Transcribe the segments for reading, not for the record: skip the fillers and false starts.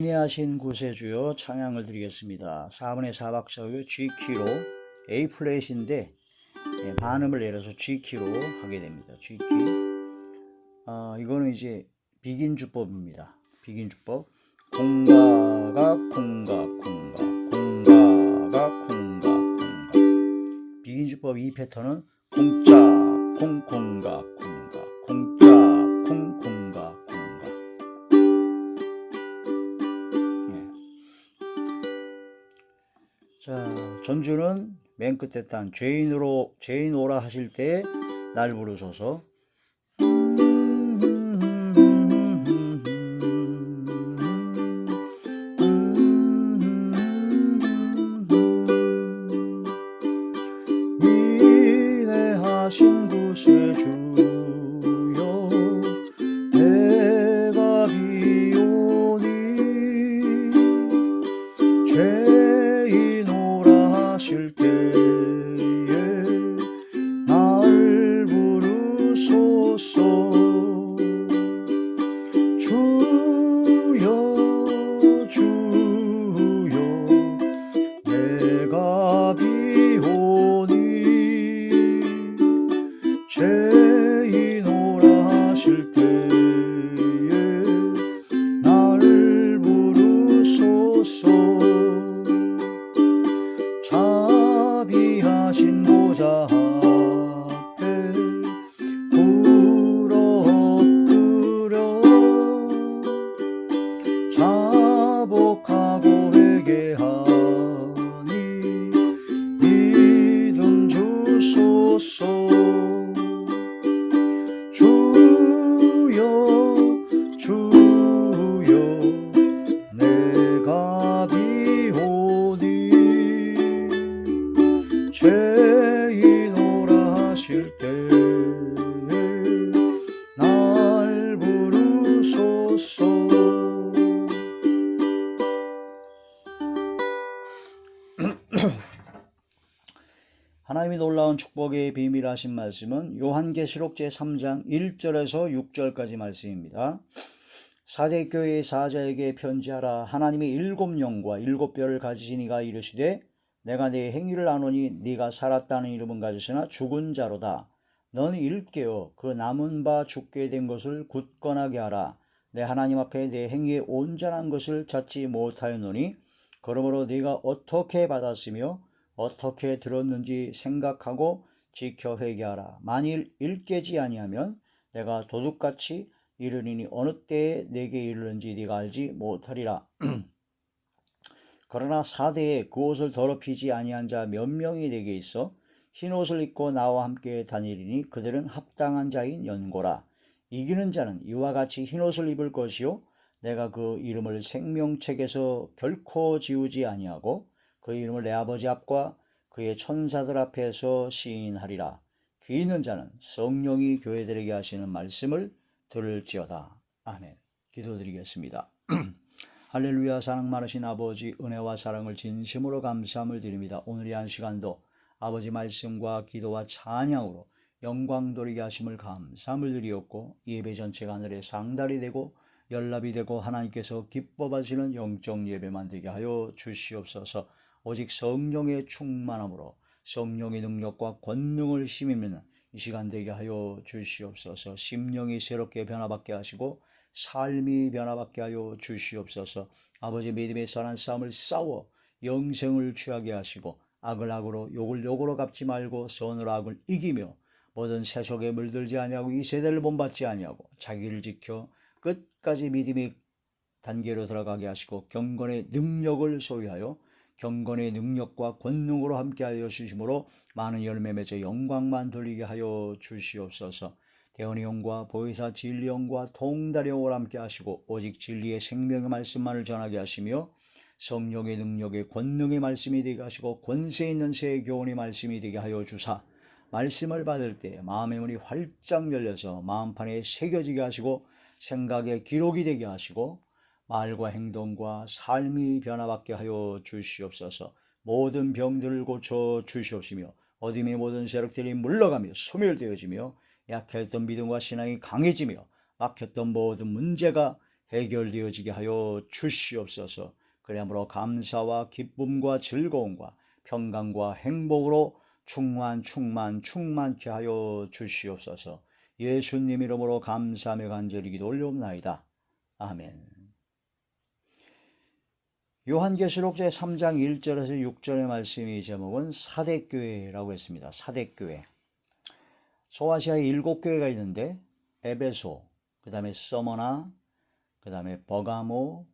인내하신 구세주여 찬양을 드리겠습니다. 4분의 4박자의 G키로 A 플랫인데 반음을 내려서 G키로 하게 됩니다. G키. 이거는 이제 비긴 주법입니다. 비긴 주법. 공가가 공가 공가 공가가 공가 공가. 비긴 주법 이 패턴은 공짜 공 공가 공가 공짜 공 공가 공가. 자, 전주는 맨 끝에 딴 죄인오라 하실 때 날 부르소서. 인내하신 구세주여 내가 비오니 죄인오라 하실 때에 날 부르소서. 주여 주여 내가 비오니 죄인오라 하실 때에 날 부르소서. 자비하신 보좌 앞에 굴 엎드려 자복하고 회개하니 믿음 주소서. 주여 주여 내가 비오니 죄인오라 하실 때에 날 부르소서. 하나님이 놀라운 축복의 비밀 하신 말씀은 요한계시록 제3장 1절에서 6절까지 말씀입니다. 사대교회의 사자에게 편지하라. 하나님이 7영과 7뼈를 가지신 이가 이르시되 내가 네 행위를 아노니 네가 살았다는 이름은 가졌으나 죽은 자로다. 너는 일깨어 그 남은 바 죽게 된 것을 굳건하게 하라. 내 하나님 앞에 내 행위에 온전한 것을 찾지 못하였노니 그러므로 네가 어떻게 받았으며 어떻게 들었는지 생각하고 지켜 회개하라. 만일 일깨지 아니하면 내가 도둑같이 이르리니 어느 때에 내게 이르는지 네가 알지 못하리라. 그러나 사대에 그 옷을 더럽히지 아니한 자 몇 명이 내게 있어 흰 옷을 입고 나와 함께 다니리니 그들은 합당한 자인 연고라. 이기는 자는 이와 같이 흰 옷을 입을 것이요 내가 그 이름을 생명책에서 결코 지우지 아니하고 그 이름을 내 아버지 앞과 그의 천사들 앞에서 시인하리라. 귀 있는 자는 성령이 교회들에게 하시는 말씀을 들을지어다. 아멘. 기도드리겠습니다. 할렐루야. 사랑 많으신 아버지, 은혜와 사랑을 진심으로 감사함을 드립니다. 오늘 이 한 시간도 아버지 말씀과 기도와 찬양으로 영광 돌리게 하심을 감사함을 드리었고 예배 전체가 하늘의 상달이 되고 연락이 되고 하나님께서 기뻐 받으시는 영적 예배만 되게 하여 주시옵소서. 오직 성령의 충만함으로 성령의 능력과 권능을 힘입는 이 시간 되게 하여 주시옵소서. 심령이 새롭게 변화받게 하시고 삶이 변화받게 하여 주시옵소서. 아버지 믿음의 선한 싸움을 싸워 영생을 취하게 하시고 악을 악으로 욕을 욕으로 갚지 말고 선으로 악을 이기며 모든 세속에 물들지 아니하고 이 세대를 본받지 아니하고 자기를 지켜 끝까지 믿음의 단계로 들어가게 하시고 경건의 능력을 소유하여 경건의 능력과 권능으로 함께하여 주심으로 많은 열매 맺어 영광만 돌리게 하여 주시옵소서. 대언의 영과 보혜사 진리 영과 통달의 영을 함께 하시고 오직 진리의 생명의 말씀만을 전하게 하시며 성령의 능력의 권능의 말씀이 되게 하시고 권세 있는 새 교훈의 말씀이 되게 하여 주사 말씀을 받을 때 마음의 문이 활짝 열려서 마음판에 새겨지게 하시고 생각의 기록이 되게 하시고 말과 행동과 삶이 변화받게 하여 주시옵소서. 모든 병들을 고쳐 주시옵시며 어둠의 모든 세력들이 물러가며 소멸되어지며 약했던 믿음과 신앙이 강해지며 막혔던 모든 문제가 해결되어지게 하여 주시옵소서. 그러므로 감사와 기쁨과 즐거움과 평강과 행복으로 충만케 하여 주시옵소서. 예수님 이름으로 감사하며 간절히 기도 올려옵나이다. 아멘. 요한계시록 제3장 1절에서 6절의 말씀이 제목은 사대교회라고 했습니다. 사대교회. 소아시아에 7교회가 있는데 에베소, 그 다음에 서머나, 그 다음에 버가모,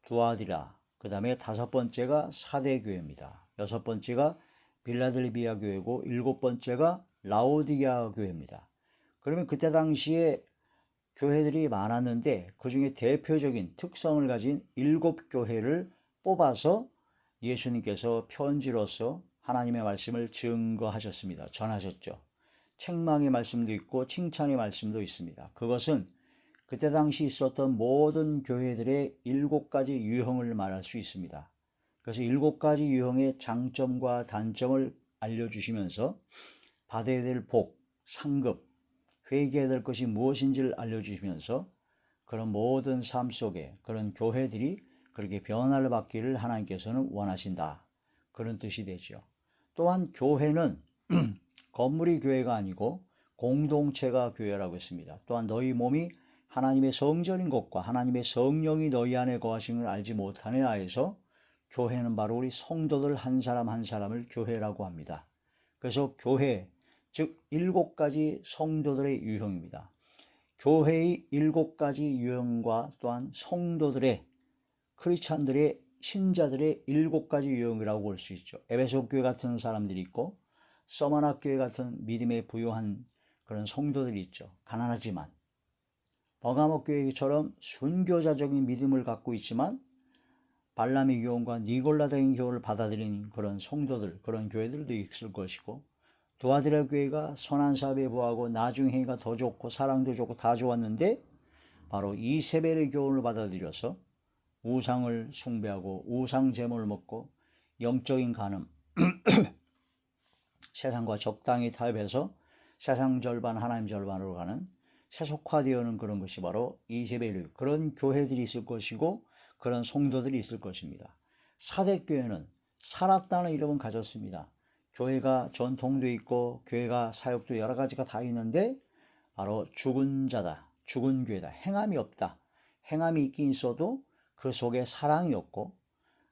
두아디라, 그 다음에 5번째가 사대교회입니다. 6번째가 빌라델비아 교회고 7번째가 라오디게아 교회입니다. 그러면 그때 당시에 교회들이 많았는데 그 중에 대표적인 특성을 가진 7교회를 뽑아서 예수님께서 편지로서 하나님의 말씀을 증거하셨습니다. 전하셨죠. 책망의 말씀도 있고 칭찬의 말씀도 있습니다. 그것은 그때 당시 있었던 모든 교회들의 7가지 유형을 말할 수 있습니다. 그래서 7가지 유형의 장점과 단점을 알려주시면서 받아야 될 복, 상급, 회개해야 될 것이 무엇인지를 알려주시면서 그런 모든 삶 속에 그런 교회들이 그렇게 변화를 받기를 하나님께서는 원하신다. 그런 뜻이 되죠. 또한 교회는 건물이 교회가 아니고 공동체가 교회라고 했습니다. 또한 너희 몸이 하나님의 성전인 것과 하나님의 성령이 너희 안에 거하시는 걸 알지 못하네 하여서 교회는 바로 우리 성도들 한 사람 한 사람을 교회라고 합니다. 그래서 교회, 즉 7가지 성도들의 유형입니다. 교회의 7가지 유형과 또한 성도들의 크리스찬들의 신자들의 7가지 유형이라고 볼 수 있죠. 에베소 교회 같은 사람들이 있고 서머나 교회 같은 믿음에 부유한 그런 성도들이 있죠. 가난하지만 버가모 교회처럼 순교자적인 믿음을 갖고 있지만 발람의 교훈과 니골라다인 교훈을 받아들인 그런 성도들, 그런 교회들도 있을 것이고 두아디라 교회가 선한 사업에 부하고 나중 행위가 더 좋고 사랑도 좋고 다 좋았는데 바로 이세벨의 교훈을 받아들여서 우상을 숭배하고 우상 제물을 먹고 영적인 간음, 세상과 적당히 타협해서 세상 절반 하나님 절반으로 가는 세속화되어는 그런 것이 바로 이세벨, 그런 교회들이 있을 것이고 그런 성도들이 있을 것입니다. 사대교회는 살았다는 이름은 가졌습니다. 교회가 전통도 있고 교회가 사역도 여러 가지가 다 있는데 바로 죽은 자다, 죽은 교회다, 행함이 없다. 행함이 있긴 있어도 그 속에 사랑이 없고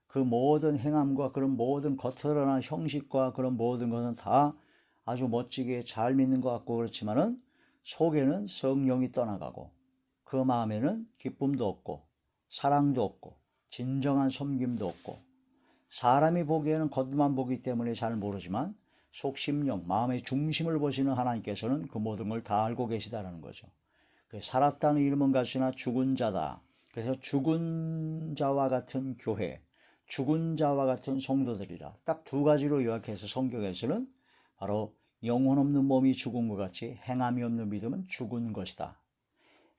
그 모든 행함과 그런 모든 겉으로 드러난 형식과 그런 모든 것은 다 아주 멋지게 잘 믿는 것 같고 그렇지만은 속에는 성령이 떠나가고 그 마음에는 기쁨도 없고 사랑도 없고 진정한 섬김도 없고 사람이 보기에는 겉만 보기 때문에 잘 모르지만 속 심령, 마음의 중심을 보시는 하나님께서는 그 모든 걸 다 알고 계시다는 거죠. 살았다는 이름은 같으나 죽은 자다. 그래서 죽은 자와 같은 교회, 죽은 자와 같은 성도들이라 딱 2가지로 요약해서 성경에서는 바로 영혼 없는 몸이 죽은 것 같이 행함이 없는 믿음은 죽은 것이다.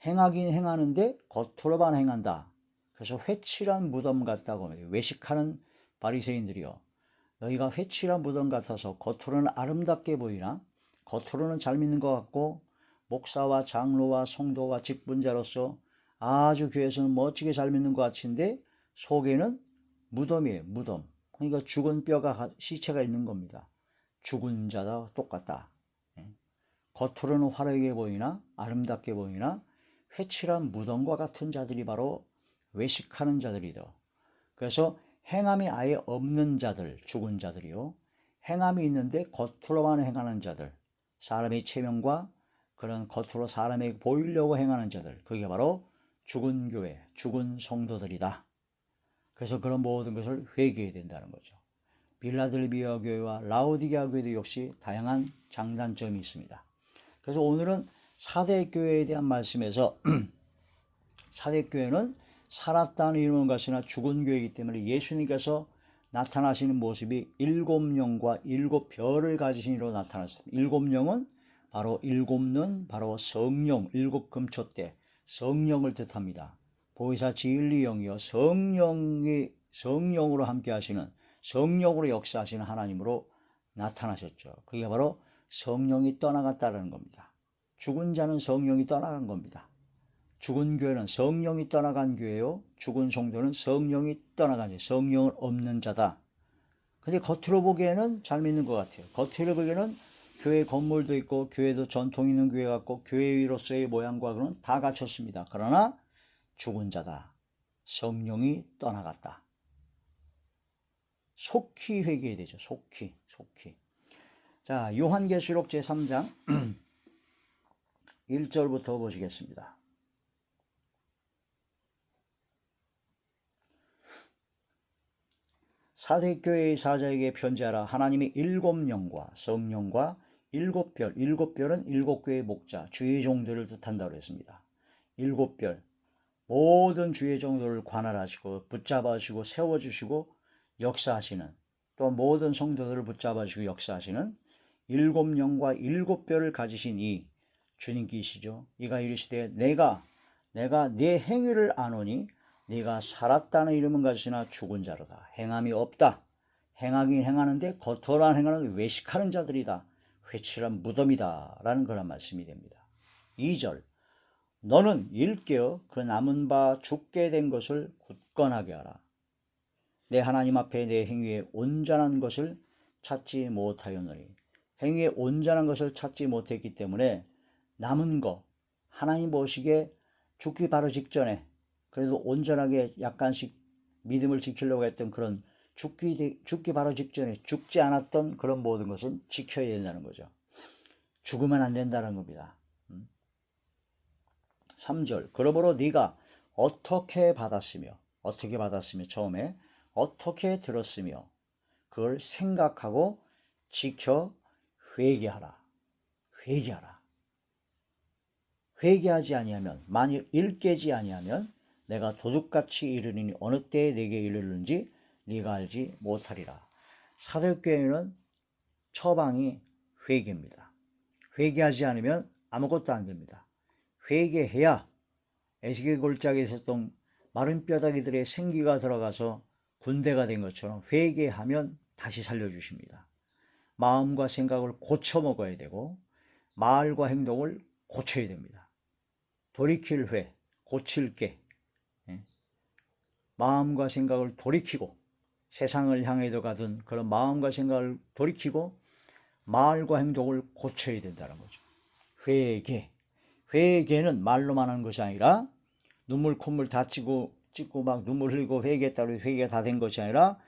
행하긴 행하는데 겉으로만 행한다. 그래서 회칠한 무덤 같다고 합니다. 외식하는 바리새인들이요, 너희가 회칠한 무덤 같아서 겉으로는 아름답게 보이나 겉으로는 잘 믿는 것 같고 목사와 장로와 성도와 직분자로서 아주 교회에서는 멋지게 잘 믿는 것 같은데 속에는 무덤이에요. 무덤. 그러니까 죽은 뼈가 시체가 있는 겁니다. 죽은 자다 똑같다. 겉으로는 화려하게 보이나 아름답게 보이나 회칠한 무덤과 같은 자들이 바로 외식하는 자들이다. 그래서 행함이 아예 없는 자들, 죽은 자들이요, 행함이 있는데 겉으로만 행하는 자들, 사람의 체면과 그런 겉으로 사람에게 보이려고 행하는 자들, 그게 바로 죽은 교회, 죽은 성도들이다. 그래서 그런 모든 것을 회개해야 된다는 거죠. 빌라델비아 교회와 라오디게아 교회도 역시 다양한 장단점이 있습니다. 그래서 오늘은 사대교회에 대한 말씀에서 사대교회는 살았다는 이름은 같으나 죽은 교회이기 때문에 예수님께서 나타나시는 모습이 7영과 7별을 가지신 이로 나타났습니다. 7영은 바로 7는 바로 성령, 7금초대 성령을 뜻합니다. 보혜사 진리영이요, 성령으로 함께 하시는, 성령으로 역사하시는 하나님으로 나타나셨죠. 그게 바로 성령이 떠나갔다는 겁니다. 죽은 자는 성령이 떠나간 겁니다. 죽은 교회는 성령이 떠나간 교회요. 죽은 성도는 성령이 떠나간 자, 성령을 없는 자다. 근데 겉으로 보기에는 잘 믿는 것 같아요. 겉으로 보기에는 교회 건물도 있고 교회도 전통 있는 교회 같고 교회로서의 모양과 그런 다 갖췄습니다. 그러나 죽은 자다. 성령이 떠나갔다. 속히 회개해야 되죠. 속히. 자, 요한계시록 제3장 1절부터 보시겠습니다. 사대교회의 사자에게 편지하라. 하나님의 7영과 성령과 7별, 7별은 7교회의 목자, 주의 종들을 뜻한다고 했습니다. 7별, 모든 주의 종들을 관할하시고 붙잡아주시고 세워주시고 역사하시는, 또 모든 성도들을 붙잡아주시고 역사하시는 7영과 7별을 가지신 이 주님께시죠. 이가 이르시되 내가 네 행위를 아노니 네가 살았다는 이름은 가지나 죽은 자로다. 행함이 없다. 행하긴 행하는데 겉으로 안 행하는 외식하는 자들이다. 회칠한 무덤이다. 라는 그런 말씀이 됩니다. 2절, 너는 일깨어 그 남은 바 죽게 된 것을 굳건하게 하라. 내 하나님 앞에 내 행위에 온전한 것을 찾지 못하였노니. 행위에 온전한 것을 찾지 못했기 때문에 남은 거, 하나님 보시기에 죽기 바로 직전에 그래도 온전하게 약간씩 믿음을 지키려고 했던 그런 죽기 바로 직전에 죽지 않았던 그런 모든 것은 지켜야 된다는 거죠. 죽으면 안 된다는 겁니다. 3절, 그러므로 네가 어떻게 받았으며 처음에 어떻게 들었으며 그걸 생각하고 지켜 회개하라. 회개하지 아니하면, 만일 일깨지 아니하면 내가 도둑같이 이르리니 어느 때에 내게 이르는지 네가 알지 못하리라. 사도교회는 처방이 회개입니다. 회개하지 않으면 아무것도 안 됩니다. 회개해야 에스겔 골짜기에 있었던 마른 뼈다귀들의 생기가 들어가서 군대가 된 것처럼 회개하면 다시 살려주십니다. 마음과 생각을 고쳐 먹어야 되고 말과 행동을 고쳐야 됩니다. 돌이킬 회, 고칠 게, 마음과 생각을 돌이키고 세상을 향해서 가던 그런 마음과 생각을 돌이키고 말과 행동을 고쳐야 된다는 거죠. 회개는 말로만 하는 것이 아니라 눈물 콧물 다 찍고 막 눈물 흘리고 회개했다고 회개가 다 된 것이 아니라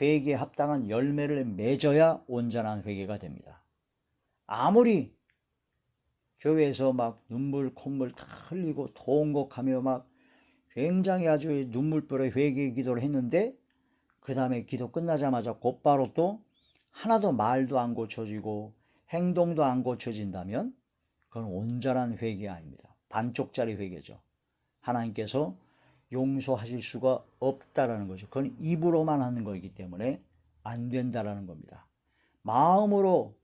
회개에 합당한 열매를 맺어야 온전한 회개가 됩니다. 아무리 교회에서 막 눈물 콧물 다 흘리고 통곡하며 막 굉장히 아주 눈물불에 회개 기도를 했는데 그 다음에 기도 끝나자마자 곧바로 또 하나도 말도 안 고쳐지고 행동도 안 고쳐진다면 그건 온전한 회개 아닙니다. 반쪽짜리 회개죠. 하나님께서 용서하실 수가 없다라는 거죠. 그건 입으로만 하는 거이기 때문에 안 된다라는 겁니다. 마음으로,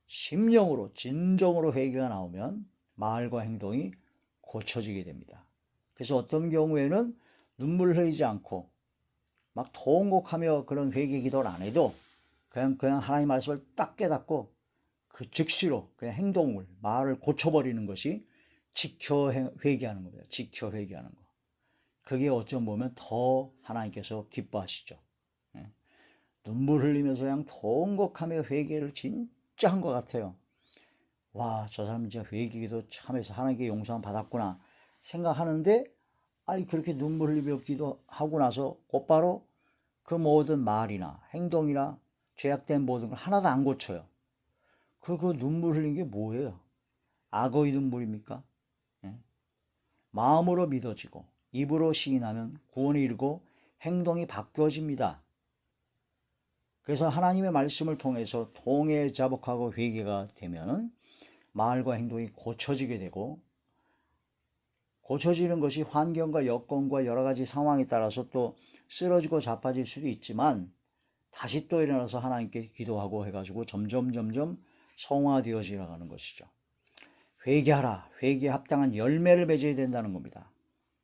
심령으로, 진정으로 회개가 나오면 말과 행동이 고쳐지게 됩니다. 그래서 어떤 경우에는 눈물 흘리지 않고 막 통곡하며 그런 회개 기도를 안 해도 그냥 하나님 말씀을 딱 깨닫고 그 즉시로 그냥 행동을, 말을 고쳐버리는 것이 지켜 회개하는 겁니다. 지켜 회개하는 거. 그게 어쩜 보면 더 하나님께서 기뻐하시죠. 눈물 흘리면서 그냥 통곡하며 회개를 진짜 한 것 같아요. 와, 저 사람 진짜 회개기도 참해서 하나님께 용서함 받았구나 생각하는데, 그렇게 눈물 흘리며 기도하고 나서 곧바로 그 모든 말이나 행동이나 죄악된 모든 걸 하나도 안 고쳐요. 그 눈물 흘린 게 뭐예요? 악어의 눈물입니까? 마음으로 믿어지고 입으로 시인하면 구원에 이르고 행동이 바뀌어집니다. 그래서 하나님의 말씀을 통해서 통해 자복하고 회개가 되면 말과 행동이 고쳐지게 되고, 고쳐지는 것이 환경과 여건과 여러 가지 상황에 따라서 또 쓰러지고 자빠질 수도 있지만 다시 또 일어나서 하나님께 기도하고 해가지고 점점 성화되어져 가는 것이죠. 회개하라. 회개에 합당한 열매를 맺어야 된다는 겁니다.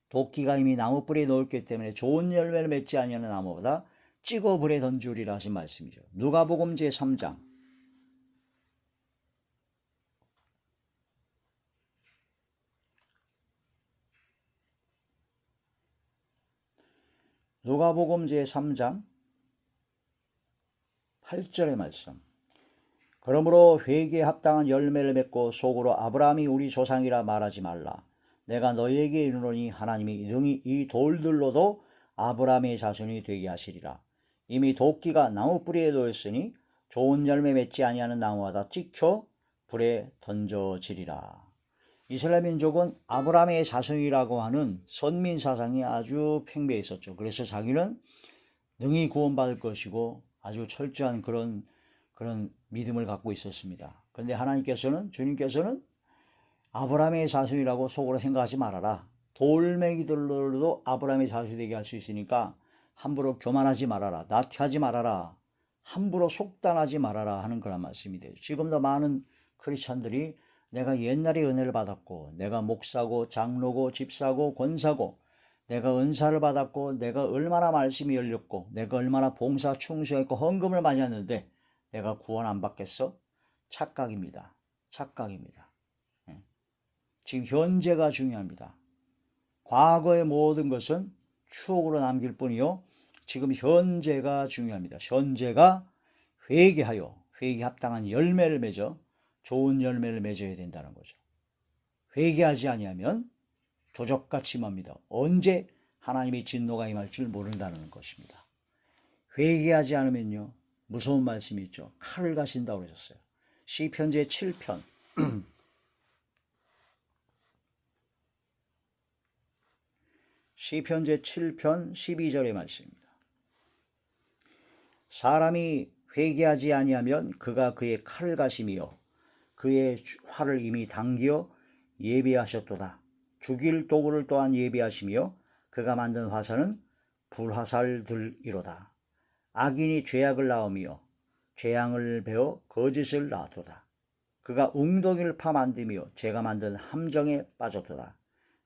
도끼가 이미 나무 뿌리에 놓였기 때문에 좋은 열매를 맺지 아니하는 나무보다 찍어 불에 던지리라 하신 말씀이죠. 누가복음 제3장 누가복음 제3장 8절의 말씀. 그러므로 회개에 합당한 열매를 맺고 속으로 아브라함이 우리 조상이라 말하지 말라. 내가 너희에게 이르노니 하나님이 능히 이 돌들로도 아브라함의 자손이 되게 하시리라. 이미 도끼가 나무 뿌리에 놓였으니 좋은 열매 맺지 아니하는 나무마다 찍혀 불에 던져지리라. 이스라엘 민족은 아브라함의 자손이라고 하는 선민 사상이 아주 팽배해 있었죠. 그래서 자기는 능히 구원받을 것이고 아주 철저한 그런 믿음을 갖고 있었습니다. 그런데 주님께서는 아브라함의 자손이라고 속으로 생각하지 말아라. 돌멩이들로도 아브라함의 자손이 되게 할 수 있으니까 함부로 교만하지 말아라. 나태하지 말아라. 함부로 속단하지 말아라 하는 그런 말씀이 돼요. 지금도 많은 크리스찬들이 내가 옛날에 은혜를 받았고 내가 목사고 장로고 집사고 권사고 내가 은사를 받았고 내가 얼마나 말씀이 열렸고 내가 얼마나 봉사 충성했고 헌금을 많이 했는데 내가 구원 안 받겠어? 착각입니다. 착각입니다. 지금 현재가 중요합니다. 과거의 모든 것은 추억으로 남길 뿐이요. 지금 현재가 중요합니다. 현재가 회개하여 회개에 합당한 열매를 맺어 좋은 열매를 맺어야 된다는 거죠. 회개하지 아니하면 조적같이 맙니다. 언제 하나님의 진노가 임할 줄 모른다는 것입니다. 회개하지 않으면요. 무서운 말씀이 있죠. 칼을 가신다고 그러셨어요. 시편 제7편 시편 제7편 12절의 말씀입니다. 사람이 회개하지 아니하면 그가 그의 칼을 가심이요 그의 활을 이미 당기어 예비하셨도다. 죽일 도구를 또한 예비하시며 그가 만든 화살은 불화살들이로다. 악인이 죄악을 낳으며 죄악을 베어 거짓을 낳았도다. 그가 웅덩이를 파 만들며 제가 만든 함정에 빠졌도다.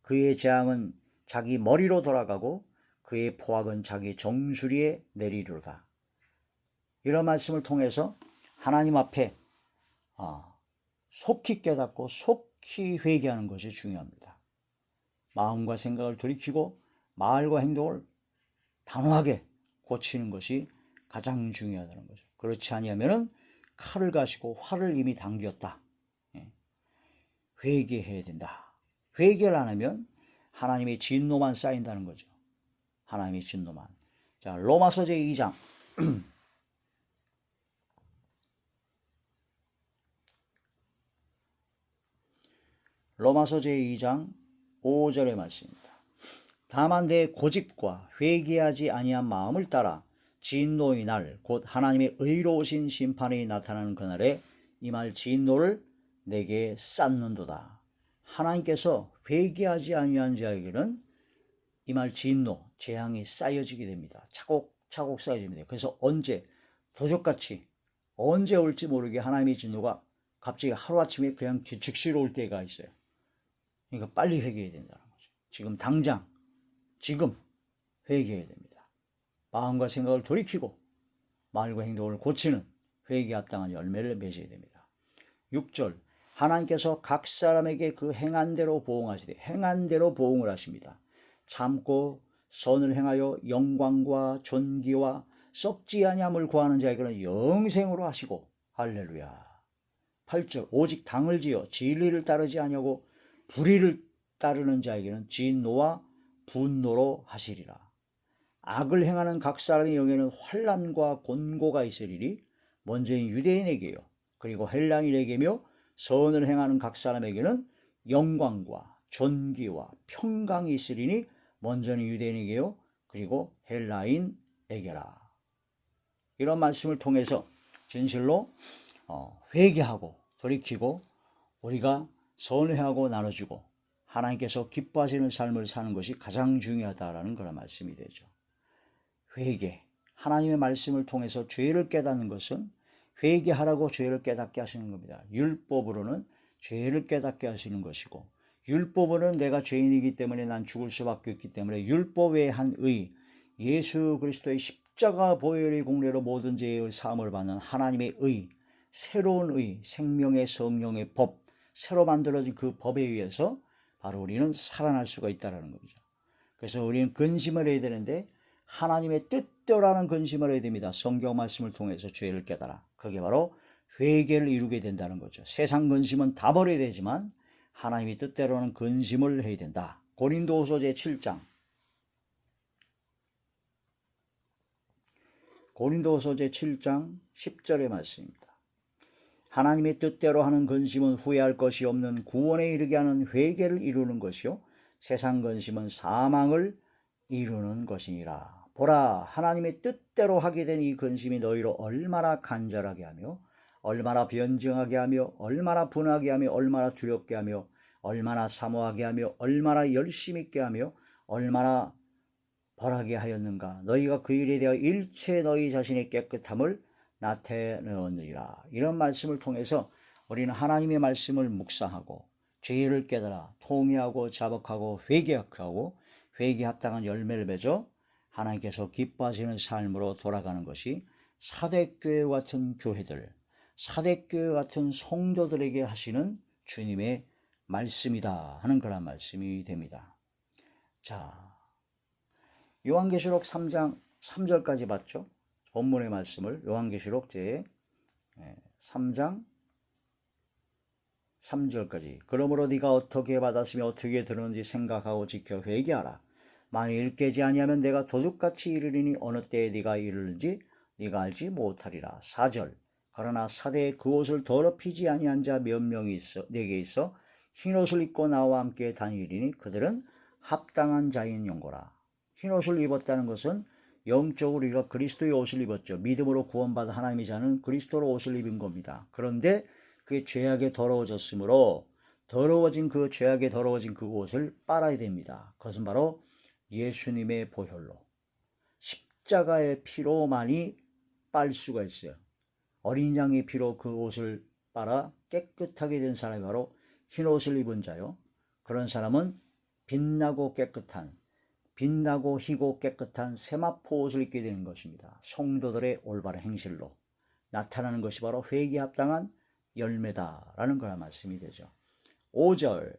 그의 재앙은 자기 머리로 돌아가고 그의 포악은 자기 정수리에 내리리로다. 이런 말씀을 통해서 하나님 앞에 속히 깨닫고 속히 회개하는 것이 중요합니다. 마음과 생각을 돌이키고 말과 행동을 단호하게 고치는 것이 가장 중요하다는 거죠. 그렇지 아니하면 칼을 가시고 활을 이미 당겼다. 회개해야 된다. 회개를 안 하면 하나님의 진노만 쌓인다는 거죠. 하나님의 진노만. 자, 로마서 제2장 로마서 제2장 5절의 말씀입니다. 다만 내 고집과 회개하지 아니한 마음을 따라 진노의 날 곧 하나님의 의로우신 심판이 나타나는 그날에 임할 진노를 내게 쌓는도다. 하나님께서 회개하지 아니한 자에게는 임할 진노, 재앙이 쌓여지게 됩니다. 차곡차곡 쌓여집니다. 그래서 도적같이 언제 올지 모르게 하나님의 진노가 갑자기 하루아침에 그냥 즉시로 올 때가 있어요. 그러니까 빨리 회개해야 된다는 거죠. 지금 당장 지금 회개해야 됩니다. 마음과 생각을 돌이키고 말과 행동을 고치는 회개에 합당한 열매를 맺어야 됩니다. 6절 하나님께서 각 사람에게 그 행한 대로 보응하시되 행한 대로 보응을 하십니다. 참고 선을 행하여 영광과 존귀와 썩지 아니함을 구하는 자에게는 영생으로 하시고 할렐루야. 8절 오직 당을 지어 진리를 따르지 아니하고 불의를 따르는 자에게는 진노와 분노로 하시리라. 악을 행하는 각 사람의 영에는 환난과 곤고가 있으리니 먼저는 유대인에게요 그리고 헬라인에게며 선을 행하는 각 사람에게는 영광과 존귀와 평강이 있으리니 먼저는 유대인에게요 그리고 헬라인에게라. 이런 말씀을 통해서 진실로 회개하고 돌이키고 우리가 선회하고 나눠주고 하나님께서 기뻐하시는 삶을 사는 것이 가장 중요하다라는 그런 말씀이 되죠. 회개, 하나님의 말씀을 통해서 죄를 깨닫는 것은 회개하라고 죄를 깨닫게 하시는 겁니다. 율법으로는 죄를 깨닫게 하시는 것이고 율법으로는 내가 죄인이기 때문에 난 죽을 수밖에 없기 때문에 율법 외에 한 의, 예수 그리스도의 십자가 보혈의 공로로 모든 죄의 사함을 받는 하나님의 의, 새로운 의, 생명의 성령의 법, 새로 만들어진 그 법에 의해서 바로 우리는 살아날 수가 있다는 거죠. 그래서 우리는 근심을 해야 되는데 하나님의 뜻대로라는 근심을 해야 됩니다. 성경 말씀을 통해서 죄를 깨달아. 그게 바로 회개를 이루게 된다는 거죠. 세상 근심은 다 버려야 되지만 하나님의 뜻대로는 근심을 해야 된다. 고린도후서 제7장 고린도후서 제7장 10절의 말씀입니다. 하나님의 뜻대로 하는 근심은 후회할 것이 없는 구원에 이르게 하는 회개를 이루는 것이요 세상 근심은 사망을 이루는 것이니라. 보라, 하나님의 뜻대로 하게 된 이 근심이 너희로 얼마나 간절하게 하며 얼마나 변증하게 하며 얼마나 분하게 하며 얼마나 두렵게 하며 얼마나 사모하게 하며 얼마나 열심 있게 하며 얼마나 벌하게 하였는가. 너희가 그 일에 대하여 일체 너희 자신의 깨끗함을 나타내느니라. 이런 말씀을 통해서 우리는 하나님의 말씀을 묵상하고 죄를 깨달아 통회하고 자복하고 회개하고 회개에 합당한 열매를 맺어 하나님께서 기뻐하시는 삶으로 돌아가는 것이 사대교회 같은 교회들, 사대교회 같은 성도들에게 하시는 주님의 말씀이다 하는 그런 말씀이 됩니다. 자, 요한계시록 3장 3절까지 봤죠? 본문의 말씀을 요한계시록 제 3장 3절까지. 그러므로 네가 어떻게 받았으며 어떻게 들었는지 생각하고 지켜 회개하라. 만일 깨지 아니하면 내가 도둑같이 이르리니 어느 때에 네가 이르는지 네가 알지 못하리라. 4절. 그러나 사대에 그 옷을 더럽히지 아니한 자 몇 명이 있어 내게 있어 흰옷을 입고 나와 함께 다니리니 그들은 합당한 자인 영고라. 흰옷을 입었다는 것은 영적으로 우리가 그리스도의 옷을 입었죠. 믿음으로 구원받아 하나님의 자는 그리스도로 옷을 입은 겁니다. 그런데 그게 죄악에 더러워졌으므로 더러워진 그 옷을 빨아야 됩니다. 그것은 바로 예수님의 보혈로 십자가의 피로만이 빨 수가 있어요. 어린 양의 피로 그 옷을 빨아 깨끗하게 된 사람이 바로 흰 옷을 입은 자요. 그런 사람은 빛나고 희고 깨끗한 세마포 옷을 입게 되는 것입니다. 성도들의 올바른 행실로 나타나는 것이 바로 회개에 합당한 열매다라는 그런 말씀이 되죠. 5절.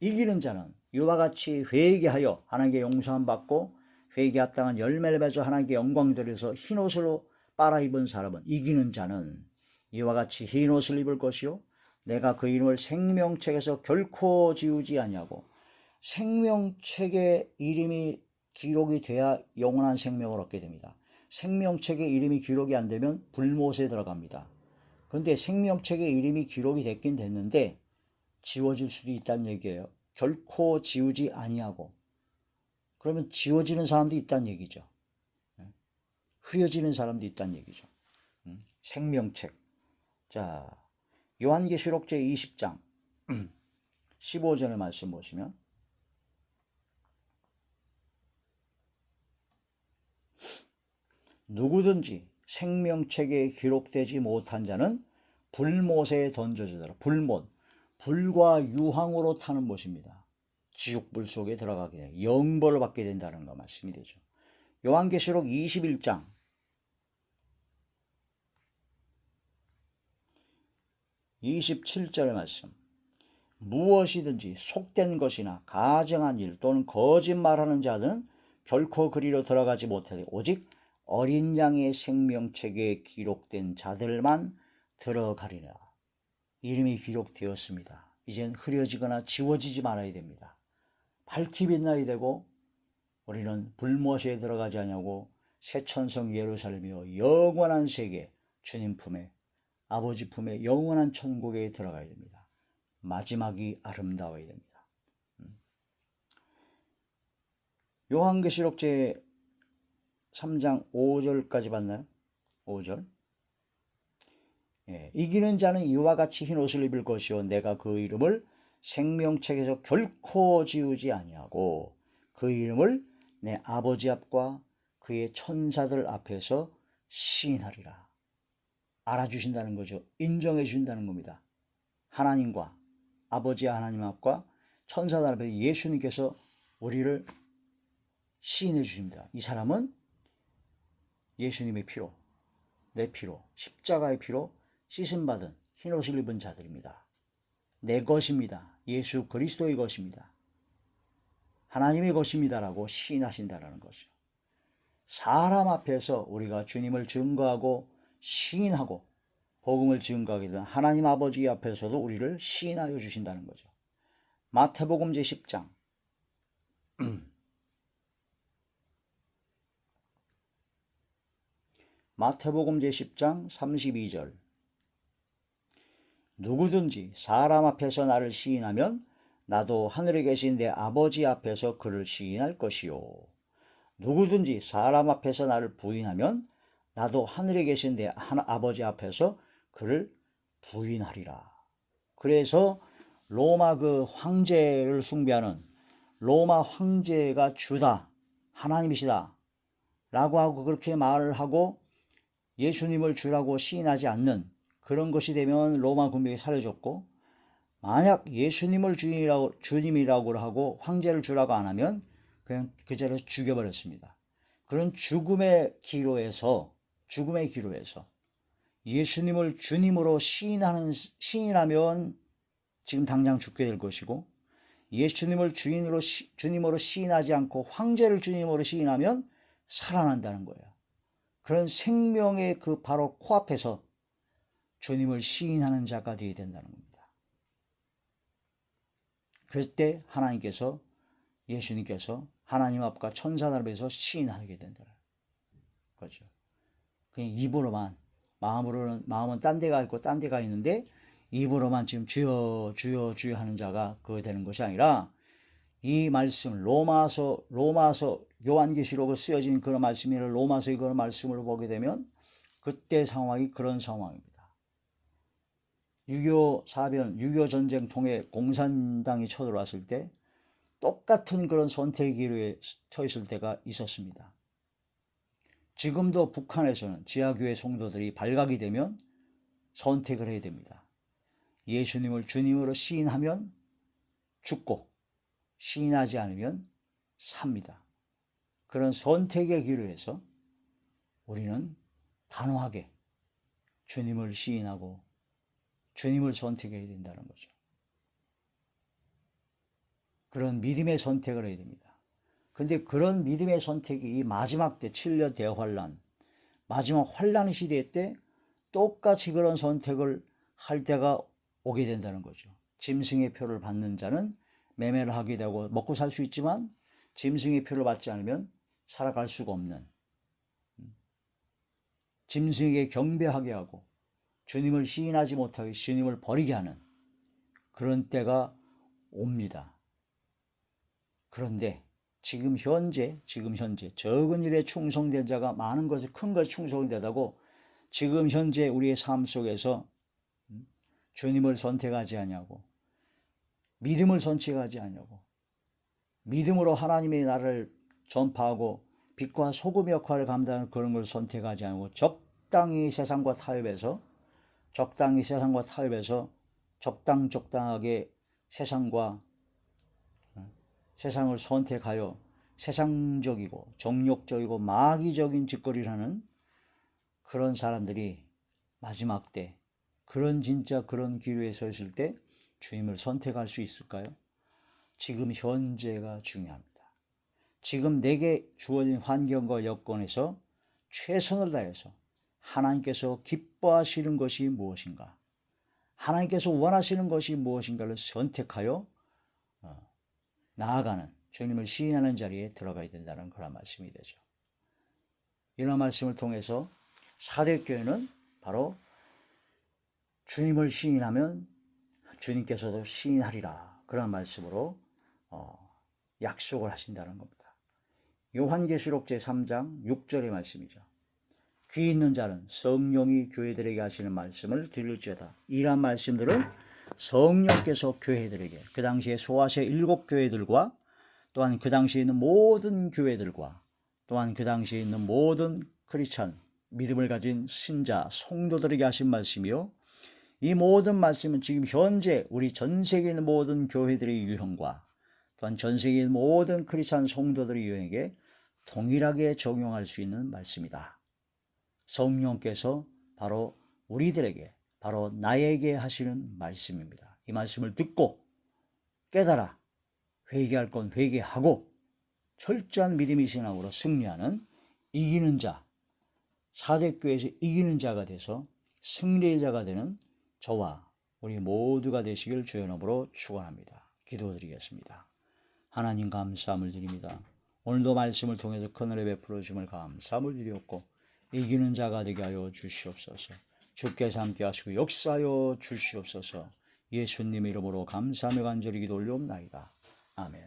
이기는 자는 이와 같이 회개하여 하나님께 용서함 받고 회개에 합당한 열매를 맺어 하나님께 영광 돌려서 흰옷으로 빨아입은 사람은, 이기는 자는 이와 같이 흰옷을 입을 것이요 내가 그 이름을 생명책에서 결코 지우지 아니하고, 생명책에 이름이 기록이 돼야 영원한 생명을 얻게 됩니다. 생명책에 이름이 기록이 안 되면 불못에 들어갑니다. 그런데 생명책에 이름이 기록이 됐긴 됐는데 지워질 수도 있다는 얘기예요. 결코 지우지 아니하고. 그러면 지워지는 사람도 있다는 얘기죠. 흐려지는 사람도 있다는 얘기죠. 생명책. 자, 요한계시록 제20장 15절의 말씀 보시면 누구든지 생명책에 기록되지 못한 자는 불못에 던져지더라. 불못, 불과 유황으로 타는 못입니다. 지옥불 속에 들어가게 돼 영벌을 받게 된다는 거 말씀이 되죠. 요한계시록 21장 27절의 말씀. 무엇이든지 속된 것이나 가증한 일 또는 거짓말하는 자들은 결코 그리로 들어가지 못하되 오직 어린 양의 생명책에 기록된 자들만 들어가리라. 이름이 기록되었습니다. 이젠 흐려지거나 지워지지 말아야 됩니다. 밝히 빛나야 되고 우리는 불못에 들어가지 않냐고 새천성 예루살렘이요 영원한 세계 주님 품에 아버지 품에 영원한 천국에 들어가야 됩니다. 마지막이 아름다워야 됩니다. 요한계시록 제 3장 5절까지 봤나요? 5절. 이기는 자는 이와 같이 흰 옷을 입을 것이요 내가 그 이름을 생명책에서 결코 지우지 아니하고 그 이름을 내 아버지 앞과 그의 천사들 앞에서 시인하리라. 알아주신다는 거죠. 인정해 주신다는 겁니다. 하나님과 아버지 하나님 앞과 천사들 앞에 예수님께서 우리를 시인해 주십니다. 이 사람은 예수님의 피로, 내 피로, 십자가의 피로 씻음받은 흰옷을 입은 자들입니다. 내 것입니다. 예수 그리스도의 것입니다. 하나님의 것입니다라고 시인하신다는 거죠. 사람 앞에서 우리가 주님을 증거하고 시인하고 복음을 증거하게 되면 하나님 아버지 앞에서도 우리를 시인하여 주신다는 거죠. 마태복음 제10장 마태복음 제10장 32절 누구든지 사람 앞에서 나를 시인하면 나도 하늘에 계신 내 아버지 앞에서 그를 시인할 것이요. 누구든지 사람 앞에서 나를 부인하면 나도 하늘에 계신 내 아버지 앞에서 그를 부인하리라. 그래서 로마 그 황제를 숭배하는 로마 황제가 주다, 하나님이시다 라고 하고 그렇게 말을 하고 예수님을 주라고 시인하지 않는 그런 것이 되면 로마 군병이 살려줬고, 만약 예수님을 주님이라고 하고 황제를 주라고 안 하면 그냥 그 자리에서 죽여버렸습니다. 그런 죽음의 기로에서 예수님을 주님으로 시인하면 지금 당장 죽게 될 것이고, 예수님을 주님으로 시인하지 않고 황제를 주님으로 시인하면 살아난다는 거예요. 그런 생명의 그 바로 코앞에서 주님을 시인하는 자가 되어야 된다는 겁니다. 그럴 때 예수님께서 하나님 앞과 천사들 앞에서 시인하게 된다는 거죠. 그냥 입으로만, 마음은 딴 데가 있고 딴 데가 있는데 입으로만 지금 주여 주여 주여 하는 자가 그거 되는 것이 아니라, 이 말씀 로마서 요한계시록에 쓰여진 그런 말씀이나 로마서의 그런 말씀을 보게 되면 그때 상황이 그런 상황입니다. 6.25 전쟁 통해 공산당이 쳐들어왔을 때 똑같은 그런 선택의 기로에 서 있을 때가 있었습니다. 지금도 북한에서는 지하교회 성도들이 발각이 되면 선택을 해야 됩니다. 예수님을 주님으로 시인하면 죽고 시인하지 않으면 삽니다. 그런 선택의 기로에서 우리는 단호하게 주님을 시인하고 주님을 선택해야 된다는 거죠. 그런 믿음의 선택을 해야 됩니다. 근데 그런 믿음의 선택이 이 마지막 때 7년 대환란, 마지막 환란 시대 때 똑같이 그런 선택을 할 때가 오게 된다는 거죠. 짐승의 표를 받는 자는 매매를 하게 되고 먹고 살 수 있지만 짐승의 표를 받지 않으면 살아갈 수가 없는, 짐승에게 경배하게 하고 주님을 시인하지 못하게 주님을 버리게 하는 그런 때가 옵니다. 그런데 지금 현재 적은 일에 충성된 자가 많은 것에 큰 것에 충성되다고, 지금 현재 우리의 삶 속에서 주님을 선택하지 않냐고, 믿음을 선택하지 않냐고, 믿음으로 하나님의 나라를 전파하고 빛과 소금 역할을 감당하는 그런 걸 선택하지 않고 적당히 세상과 타협해서 적당하게 세상을 선택하여 세상적이고 정욕적이고 마귀적인 짓거리를 하는 그런 사람들이 마지막 때 그런 기로에 서 있을 때 주님을 선택할 수 있을까요? 지금 현재가 중요합니다. 지금 내게 주어진 환경과 여건에서 최선을 다해서 하나님께서 기뻐하시는 것이 무엇인가, 하나님께서 원하시는 것이 무엇인가를 선택하여 나아가는, 주님을 시인하는 자리에 들어가야 된다는 그런 말씀이 되죠. 이런 말씀을 통해서 사도교회는 바로 주님을 시인하면 주님께서도 시인하리라, 그런 말씀으로 약속을 하신다는 겁니다. 요한계시록 제3장 6절의 말씀이죠. 귀 있는 자는 성령이 교회들에게 하시는 말씀을 들을지어다. 이러한 말씀들은 성령께서 교회들에게, 그 당시에 소아시아 7교회들과 또한 그 당시에 있는 모든 교회들과 또한 그 당시에 있는 모든 크리스찬, 믿음을 가진 신자, 성도들에게 하신 말씀이요, 이 모든 말씀은 지금 현재 우리 전 세계에 있는 모든 교회들의 유형과 또한 전 세계의 모든 크리스찬 성도들의 유형에게 동일하게 적용할 수 있는 말씀이다. 성령께서 바로 우리들에게, 바로 나에게 하시는 말씀입니다. 이 말씀을 듣고 깨달아 회개할 건 회개하고 철저한 믿음의 신앙으로 승리하는 이기는 자, 사대교회에서 이기는 자가 돼서 승리자가 되는 저와 우리 모두가 되시길 주의 이름으로 축원합니다. 기도드리겠습니다. 하나님 감사함을 드립니다. 오늘도 말씀을 통해서 큰 은혜 베풀어 주심을 감사함을 드리옵고 이기는 자가 되게 하여 주시옵소서. 주께서 함께 하시고 역사하여 주시옵소서. 예수님의 이름으로 감사하며 간절히 기도 올려옵나이다. 아멘.